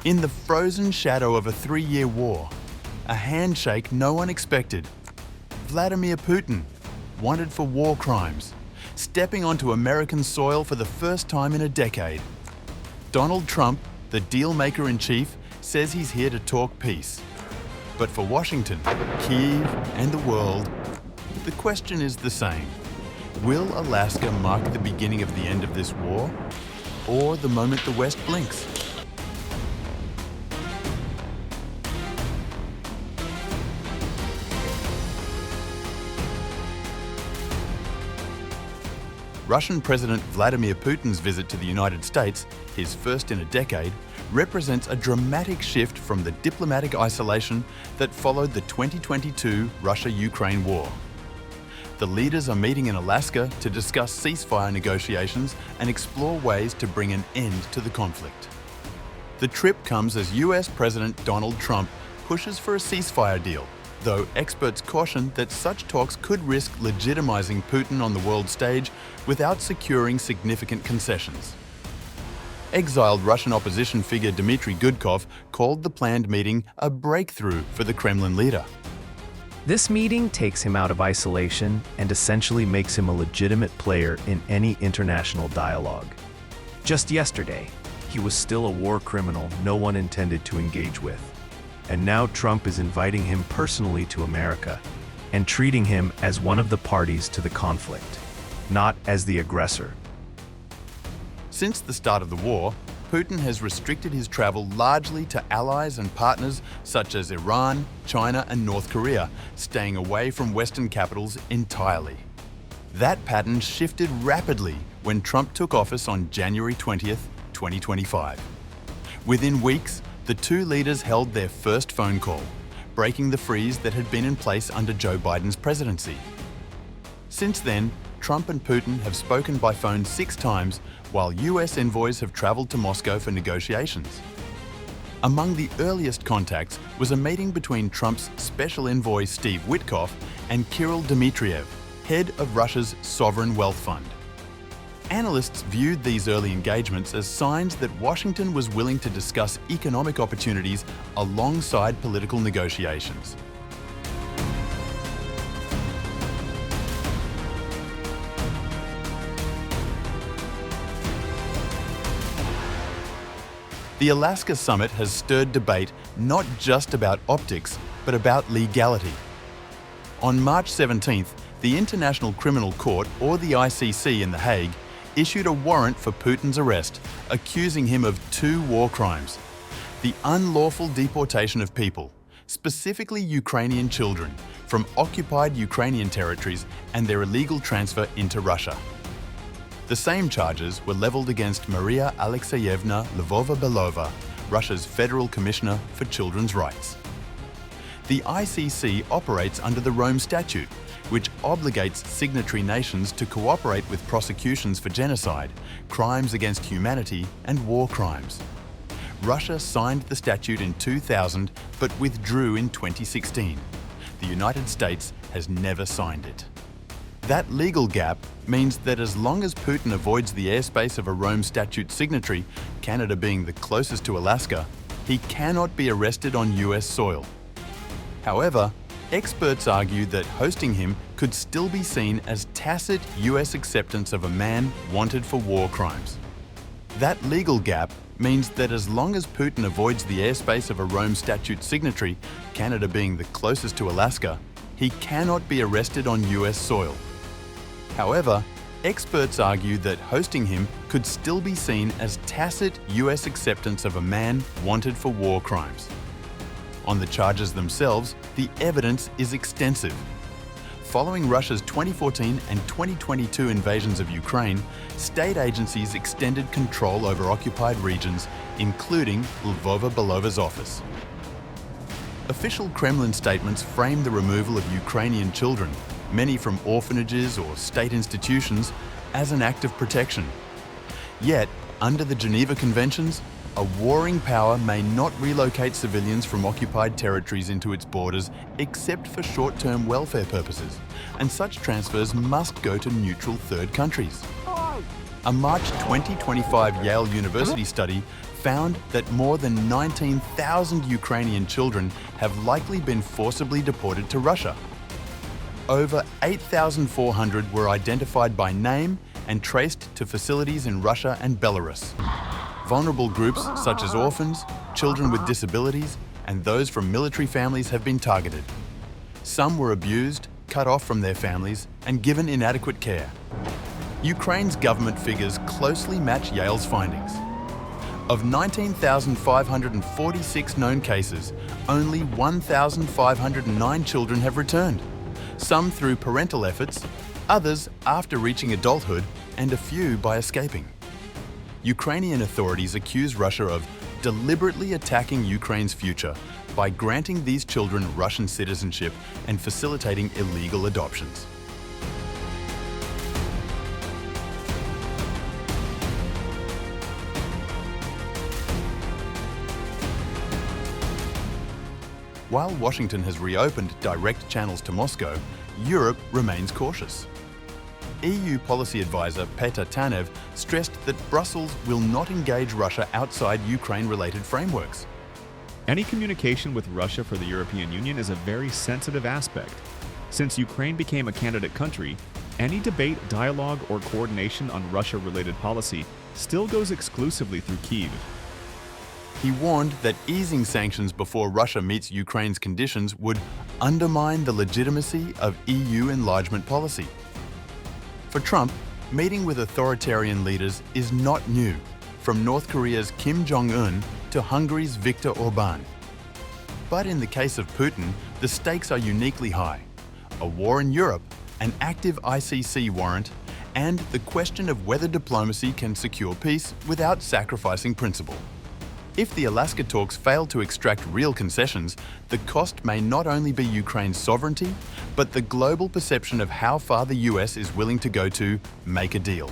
In the frozen shadow of a 3-year war, a handshake no one expected, Vladimir Putin, wanted for war crimes, stepping onto American soil for the first time in a decade. Donald Trump, the deal-maker-in-chief, says he's here to talk peace. But for Washington, Kyiv, and the world, the question is the same. Will Alaska mark the beginning of the end of this war, or the moment the West blinks? Russian President Vladimir Putin's visit to the United States, his first in a decade, represents a dramatic shift from the diplomatic isolation that followed the 2022 Russia-Ukraine war. The leaders are meeting in Alaska to discuss ceasefire negotiations and explore ways to bring an end to the conflict. The trip comes as US President Donald Trump pushes for a ceasefire deal, though experts caution that such talks could risk legitimizing Putin on the world stage without securing significant concessions. Exiled Russian opposition figure Dmitry Gudkov called the planned meeting a breakthrough for the Kremlin leader. This meeting takes him out of isolation and essentially makes him a legitimate player in any international dialogue. Just yesterday, he was still a war criminal no one intended to engage with. And now Trump is inviting him personally to America and treating him as one of the parties to the conflict, not as the aggressor. Since the start of the war, Putin has restricted his travel largely to allies and partners such as Iran, China, and North Korea, staying away from Western capitals entirely. That pattern shifted rapidly when Trump took office on January 20th, 2025. Within weeks, the two leaders held their first phone call, breaking the freeze that had been in place under Joe Biden's presidency. Since then, Trump and Putin have spoken by phone 6 times, while US envoys have traveled to Moscow for negotiations. Among the earliest contacts was a meeting between Trump's special envoy Steve Witkoff and Kirill Dmitriev, head of Russia's sovereign wealth fund. Analysts viewed these early engagements as signs that Washington was willing to discuss economic opportunities alongside political negotiations. The Alaska summit has stirred debate not just about optics, but about legality. On March 17th, the International Criminal Court, or the ICC in The Hague, issued a warrant for Putin's arrest, accusing him of 2 war crimes: the unlawful deportation of people, specifically Ukrainian children, from occupied Ukrainian territories and their illegal transfer into Russia. The same charges were leveled against Maria Alexeyevna Lvova-Belova, Russia's Federal Commissioner for Children's Rights. The ICC operates under the Rome Statute, which obligates signatory nations to cooperate with prosecutions for genocide, crimes against humanity, and war crimes. Russia signed the statute in 2000 but withdrew in 2016. The United States has never signed it. That legal gap means that as long as Putin avoids the airspace of a Rome Statute signatory, Canada being the closest to Alaska, he cannot be arrested on US soil. However, experts argue that hosting him could still be seen as tacit US acceptance of a man wanted for war crimes. That legal gap means that as long as Putin avoids the airspace of a Rome Statute signatory, Canada being the closest to Alaska, he cannot be arrested on US soil. However, experts argue that hosting him could still be seen as tacit US acceptance of a man wanted for war crimes. On the charges themselves, the evidence is extensive. Following Russia's 2014 and 2022 invasions of Ukraine, state agencies extended control over occupied regions, including Lvova-Belova's office. Official Kremlin statements frame the removal of Ukrainian children, many from orphanages or state institutions, as an act of protection. Yet, under the Geneva Conventions, a warring power may not relocate civilians from occupied territories into its borders except for short-term welfare purposes, and such transfers must go to neutral third countries. A March 2025 Yale University study found that more than 19,000 Ukrainian children have likely been forcibly deported to Russia. Over 8,400 were identified by name and traced to facilities in Russia and Belarus. Vulnerable groups such as orphans, children with disabilities, and those from military families have been targeted. Some were abused, cut off from their families, and given inadequate care. Ukraine's government figures closely match Yale's findings. Of 19,546 known cases, only 1,509 children have returned, some through parental efforts, others after reaching adulthood, and a few by escaping. Ukrainian authorities accuse Russia of deliberately attacking Ukraine's future by granting these children Russian citizenship and facilitating illegal adoptions. While Washington has reopened direct channels to Moscow, Europe remains cautious. EU policy advisor Petr Tanev stressed that Brussels will not engage Russia outside Ukraine-related frameworks. Any communication with Russia for the European Union is a very sensitive aspect. Since Ukraine became a candidate country, any debate, dialogue, or coordination on Russia-related policy still goes exclusively through Kyiv. He warned that easing sanctions before Russia meets Ukraine's conditions would undermine the legitimacy of EU enlargement policy. For Trump, meeting with authoritarian leaders is not new, from North Korea's Kim Jong-un to Hungary's Viktor Orbán. But in the case of Putin, the stakes are uniquely high. A war in Europe, an active ICC warrant, and the question of whether diplomacy can secure peace without sacrificing principle. If the Alaska talks fail to extract real concessions, the cost may not only be Ukraine's sovereignty, but the global perception of how far the US is willing to go to make a deal.